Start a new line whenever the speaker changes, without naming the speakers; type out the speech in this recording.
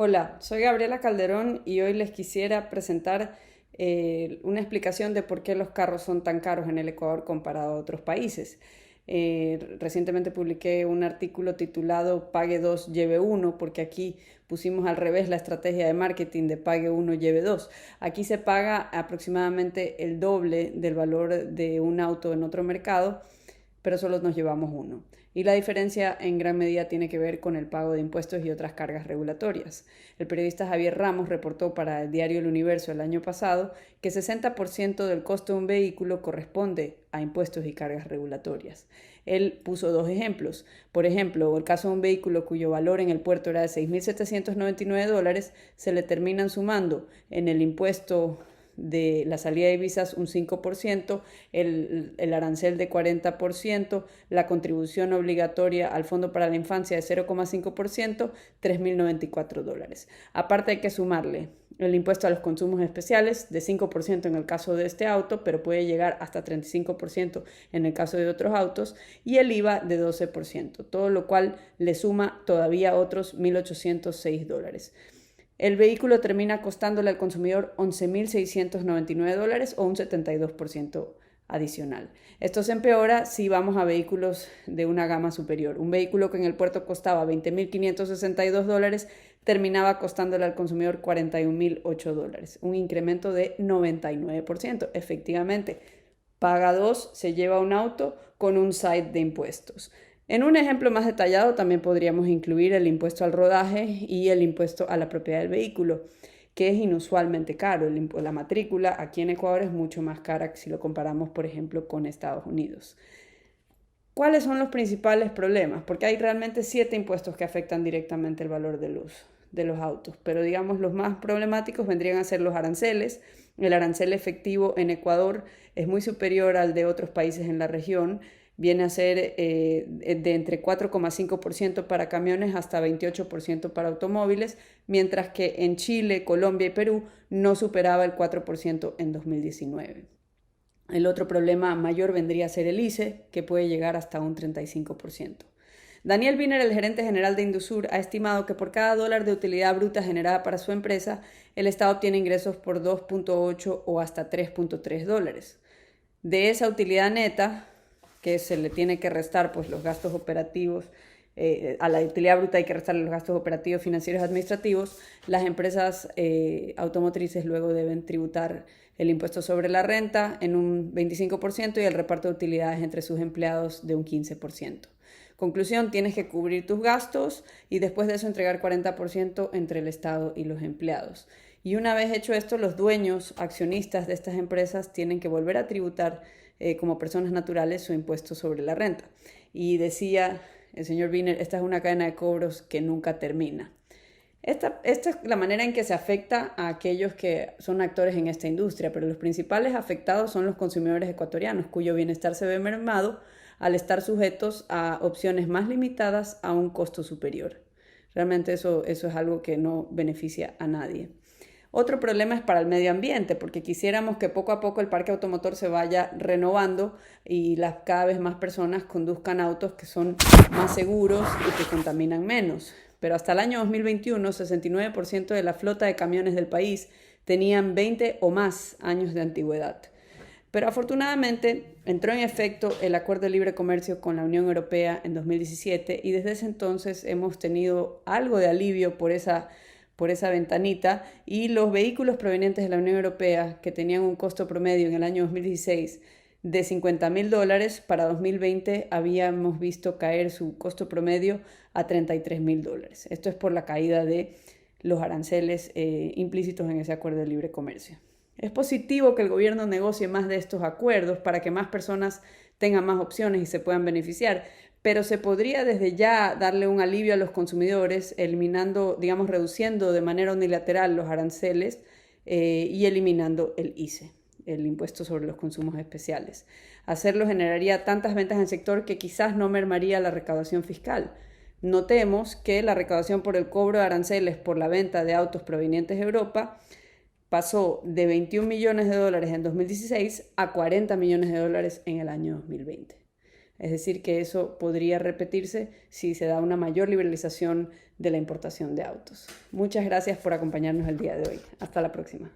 Hola, soy Gabriela Calderón y hoy les quisiera presentar una explicación de por qué los carros son tan caros en el Ecuador comparado a otros países. Recientemente publiqué un artículo titulado Pague 2, lleve uno, porque aquí pusimos al revés la estrategia de marketing de Pague uno, lleve 2. Aquí se paga aproximadamente el doble del valor de un auto en otro mercado, pero solo nos llevamos uno. Y la diferencia en gran medida tiene que ver con el pago de impuestos y otras cargas regulatorias. El periodista Javier Ramos reportó para el diario El Universo el año pasado que 60% del costo de un vehículo corresponde a impuestos y cargas regulatorias. Él puso dos ejemplos. Por ejemplo, el caso de un vehículo cuyo valor en el puerto era de $6.799, se le terminan sumando en el impuesto de la salida de divisas un 5%, el arancel de 40%, la contribución obligatoria al Fondo para la Infancia de 0,5%, $3.094. Aparte hay que sumarle el impuesto a los consumos especiales de 5% en el caso de este auto, pero puede llegar hasta 35% en el caso de otros autos, y el IVA de 12%, todo lo cual le suma todavía otros $1.806. El vehículo termina costándole al consumidor $11.699 o un 72% adicional. Esto se empeora si vamos a vehículos de una gama superior. Un vehículo que en el puerto costaba $20.562 terminaba costándole al consumidor $41.008, un incremento de 99%. Efectivamente, paga dos, se lleva un auto con un side de impuestos. En un ejemplo más detallado también podríamos incluir el impuesto al rodaje y el impuesto a la propiedad del vehículo, que es inusualmente caro. La matrícula aquí en Ecuador es mucho más cara si lo comparamos, por ejemplo, con Estados Unidos. ¿Cuáles son los principales problemas? Porque hay realmente 7 impuestos que afectan directamente el valor de los autos, pero digamos los más problemáticos vendrían a ser los aranceles. El arancel efectivo en Ecuador es muy superior al de otros países en la región, viene a ser de entre 4,5% para camiones hasta 28% para automóviles, mientras que en Chile, Colombia y Perú no superaba el 4% en 2019. El otro problema mayor vendría a ser el ICE, que puede llegar hasta un 35%. Daniel Wiener, el gerente general de Indusur, ha estimado que por cada dólar de utilidad bruta generada para su empresa, el Estado obtiene ingresos por 2,8 o hasta 3,3 dólares. De esa utilidad neta, que se le tiene que restar pues, los gastos operativos, a la utilidad bruta hay que restarle los gastos operativos, financieros y administrativos, las empresas automotrices luego deben tributar el impuesto sobre la renta en un 25% y el reparto de utilidades entre sus empleados de un 15%. Conclusión, tienes que cubrir tus gastos y después de eso entregar 40% entre el Estado y los empleados. Y una vez hecho esto, los dueños, accionistas de estas empresas tienen que volver a tributar como personas naturales su impuesto sobre la renta. Y decía el señor Wiener, esta es una cadena de cobros que nunca termina. Esta es la manera en que se afecta a aquellos que son actores en esta industria, pero los principales afectados son los consumidores ecuatorianos, cuyo bienestar se ve mermado al estar sujetos a opciones más limitadas a un costo superior. Realmente eso es algo que no beneficia a nadie. Otro problema es para el medio ambiente, porque quisiéramos que poco a poco el parque automotor se vaya renovando y cada vez más personas conduzcan autos que son más seguros y que contaminan menos. Pero hasta el año 2021, 69% de la flota de camiones del país tenían 20 o más años de antigüedad. Pero afortunadamente entró en efecto el Acuerdo de Libre Comercio con la Unión Europea en 2017 y desde ese entonces hemos tenido algo de alivio por esa ventanita, y los vehículos provenientes de la Unión Europea que tenían un costo promedio en el año 2016 de $50.000, para 2020 habíamos visto caer su costo promedio a $33.000. Esto es por la caída de los aranceles implícitos en ese acuerdo de libre comercio. Es positivo que el gobierno negocie más de estos acuerdos para que más personas tengan más opciones y se puedan beneficiar, pero se podría desde ya darle un alivio a los consumidores, eliminando, digamos, reduciendo de manera unilateral los aranceles y eliminando el ICE, el impuesto sobre los consumos especiales. Hacerlo generaría tantas ventas en el sector que quizás no mermaría la recaudación fiscal. Notemos que la recaudación por el cobro de aranceles por la venta de autos provenientes de Europa pasó de 21 millones de dólares en 2016 a 40 millones de dólares en el año 2020. Es decir, que eso podría repetirse si se da una mayor liberalización de la importación de autos. Muchas gracias por acompañarnos el día de hoy. Hasta la próxima.